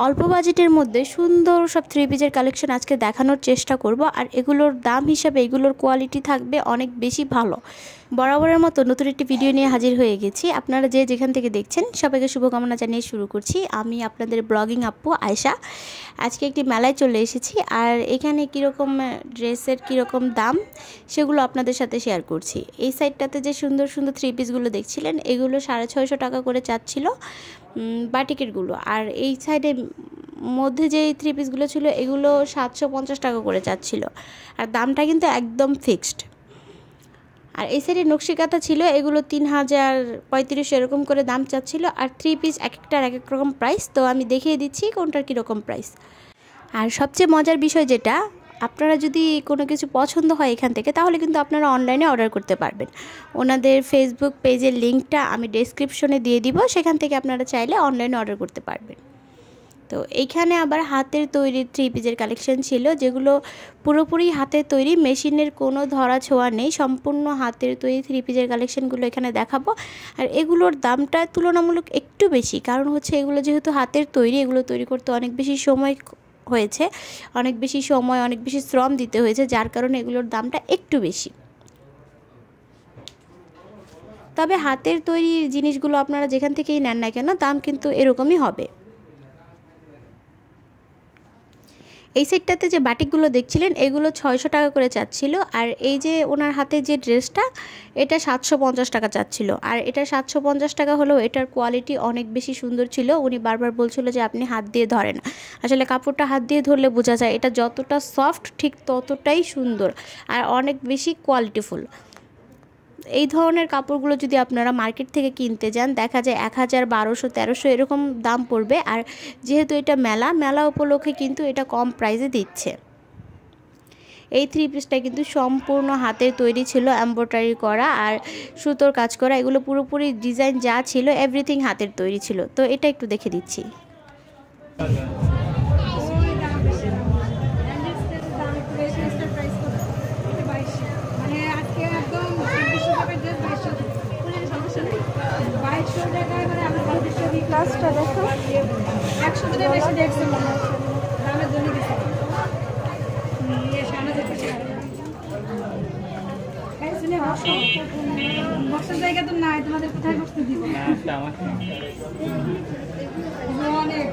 অল্প বাজেটের মধ্যে সুন্দর সব থ্রি পিসের কালেকশন আজকে দেখানোর চেষ্টা করব। আর এগুলোর দাম হিসাবে এগুলোর কোয়ালিটি থাকবে অনেক বেশি ভালো। বরাবরের মতো নতুন একটি ভিডিও নিয়ে হাজির হয়ে গেছি। আপনারা যে যেখান থেকে দেখছেন সবাইকে শুভকামনা জানিয়ে শুরু করছি। আমি আপনাদের ব্লগিং আপু আয়েশা। আজকে একটি মেলায় চলে এসেছি, আর এখানে কীরকম ড্রেসের কীরকম দাম সেগুলো আপনাদের সাথে শেয়ার করছি। এই সাইডটাতে যে সুন্দর সুন্দর থ্রি পিসগুলো দেখছিলেন এগুলো 650 টাকা করে চাচ্ছিল বাটিকেরগুলো, আর এই সাইডে মধ্যে যে থ্রি পিসগুলো ছিল এগুলো 750 টাকা করে চাচ্ছিল, আর দামটা কিন্তু একদম ফিক্সড। আর এই সাইডে নকশিকাঁথা ছিল এগুলো 3035 এরকম করে দাম চাচ্ছিল, আর থ্রি পিস এক একটার এক এক রকম প্রাইস। তো আমি দেখিয়ে দিচ্ছি কোনটার কীরকম প্রাইস। আর সবচেয়ে মজার বিষয় যেটা, আপনারা যদি কোনো কিছু পছন্দ হয় এখান থেকে তাহলে কিন্তু আপনারা অনলাইনে অর্ডার করতে পারবেন। ওনাদের ফেসবুক পেজের লিঙ্কটা আমি ডেসক্রিপশনে দিয়ে দিব, সেখান থেকে আপনারা চাইলে অনলাইনে অর্ডার করতে পারবেন। তো এইখানে আবার হাতের তৈরি থ্রি পিসের কালেকশন ছিল, যেগুলো পুরোপুরি হাতের তৈরি, মেশিনের কোনো ধরা ছোঁয়া নেই, সম্পূর্ণ হাতের তৈরি থ্রি পিসের কালেকশনগুলো এখানে দেখাবো। আর এগুলোর দামটা তুলনামূলক একটু বেশি, কারণ হচ্ছে এগুলো যেহেতু হাতের তৈরি, এগুলো তৈরি করতে অনেক বেশি সময় হয়েছে, অনেক বেশি শ্রম দিতে হয়েছে, যার কারণে এগুলোর দামটা একটু বেশি। তবে হাতের তৈরি জিনিসগুলো আপনারা যেখান থেকেই নেন না কেন দাম কিন্তু এরকমই হবে। এই সেটটাতে যে বাটিকগুলো দেখছিলেন এগুলো 600 টাকা করে চাচ্ছিল, আর এই যে ওনার হাতে যে ড্রেসটা এটা 750 টাকা চাচ্ছিল। আর এটা 750 টাকা হলেও এটার কোয়ালিটি অনেক বেশি সুন্দর ছিল। উনি বারবার বলছিল যে আপনি হাত দিয়ে ধরেন, আসলে কাপড়টা হাত দিয়ে ধরলে বোঝা যায় এটা যতটা সফট ঠিক ততটাই সুন্দর আর অনেক বেশি কোয়ালিটিফুল। এই ধরনের কাপড়গুলো যদি আপনারা মার্কেট থেকে কিনতে যান দেখা যায় 1000, 1200, 1300 এরকম দাম পড়বে। আর যেহেতু এটা মেলা উপলক্ষে কিন্তু এটা কম প্রাইসে দিচ্ছে। এই থ্রি পিসটা কিন্তু সম্পূর্ণ হাতের তৈরি ছিল, এমব্রয়ডারি করা আর সুতোর কাজ করা, এগুলো পুরোপুরি ডিজাইন যা ছিল এভরিথিং হাতের তৈরি ছিল। তো এটা একটু দেখে দিচ্ছি। লাস্টটা দেখো 100 টাকা বেশি দেখছে মনে হচ্ছে, দামের জন্য কিছু নিয়ে সামনে যেতে বসার জায়গা তো নাই, তোমাদের কোথায় বসতে দিব অনেক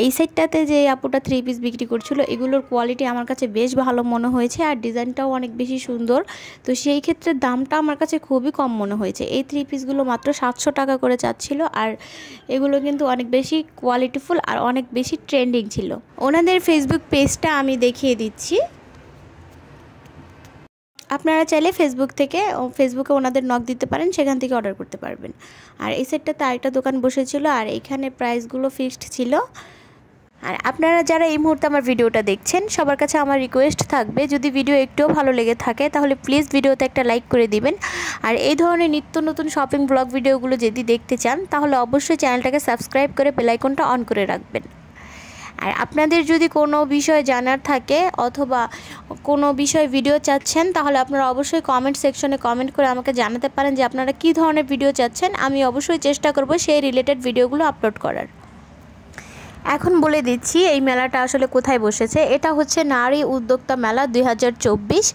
এই সাইডটাতে যে আপুটা থ্রি পিস বিক্রি করছিল এগুলোর কোয়ালিটি আমার কাছে বেশ ভালো মনে হয়েছে, আর ডিজাইনটাও অনেক বেশি সুন্দর। তো সেই ক্ষেত্রে দামটা আমার কাছে খুবই কম মনে হয়েছে। এই থ্রি পিসগুলো মাত্র 700 টাকা করে চাচ্ছিল, আর এগুলো কিন্তু অনেক বেশি কোয়ালিটিফুল আর অনেক বেশি ট্রেন্ডিং ছিল। ওনাদের ফেসবুক পেজটা আমি দেখিয়ে দিচ্ছি, আপনারা চাইলে ফেসবুকে ওনাদের নক দিতে পারেন, সেখান থেকে অর্ডার করতে পারবেন। আর এই সাইডটাতে আরেকটা দোকান বসেছিল, আর এখানে প্রাইসগুলো ফিক্সড ছিল। আর আপনারা যারা এই মুহূর্তে আমার ভিডিওটা দেখছেন সবার কাছে আমার রিকোয়েস্ট থাকবে, যদি ভিডিও একটুও ভালো লেগে থাকে তাহলে প্লিজ ভিডিওতে একটা লাইক করে দিবেন। আর এই ধরনের নিত্য নতুন শপিং ব্লগ ভিডিওগুলো যদি দেখতে চান তাহলে অবশ্যই চ্যানেলটাকে সাবস্ক্রাইব করে বেল আইকনটা অন করে রাখবেন। আর আপনাদের যদি কোনো বিষয় জানার থাকে অথবা কোনো বিষয় ভিডিও চাচ্ছেন তাহলে আপনারা অবশ্যই কমেন্ট সেকশনে কমেন্ট করে আমাকে জানাতে পারেন যে আপনারা কী ধরনের ভিডিও চাচ্ছেন। আমি অবশ্যই চেষ্টা করব সেই রিলেটেড ভিডিওগুলো আপলোড করার। এখন বলে দিচ্ছি এই মেলাটা আসলে কোথায় বসেছে। এটা হচ্ছে নারী উদ্যোক্তা মেলা 2024,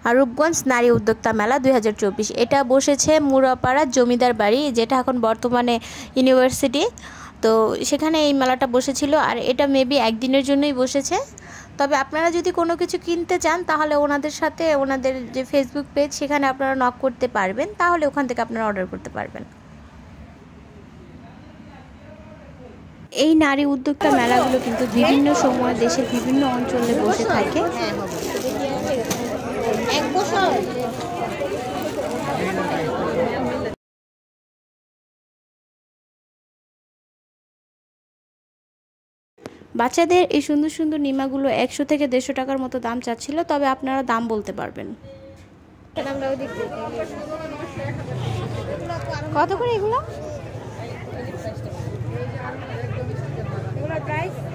আর রূপগঞ্জ নারী উদ্যোক্তা মেলা 2024। এটা বসেছে মুরাপাড়া জমিদার বাড়ি, যেটা এখন বর্তমানে ইউনিভার্সিটি। তো সেখানে এই মেলাটা বসেছিল, আর এটা মেবি একদিনের জন্যই বসেছে। তবে আপনারা যদি কোনো কিছু কিনতে চান তাহলে ওনাদের যে ফেসবুক পেজ সেখানে আপনারা নক করতে পারবেন, তাহলে ওখান থেকে আপনারা অর্ডার করতে পারবেন। এই নারী উদ্যোক্তা মেলাগুলো কিন্তু বিভিন্ন সময় দেশের বিভিন্ন অঞ্চলে বসে থাকে। বাচ্চাদের এই সুন্দর সুন্দর নিমাগুলো 100 থেকে 150 টাকার মতো দাম চাচ্ছিল, তবে আপনারা দাম বলতে পারবেন। কত করে এগুলো? প্রাইস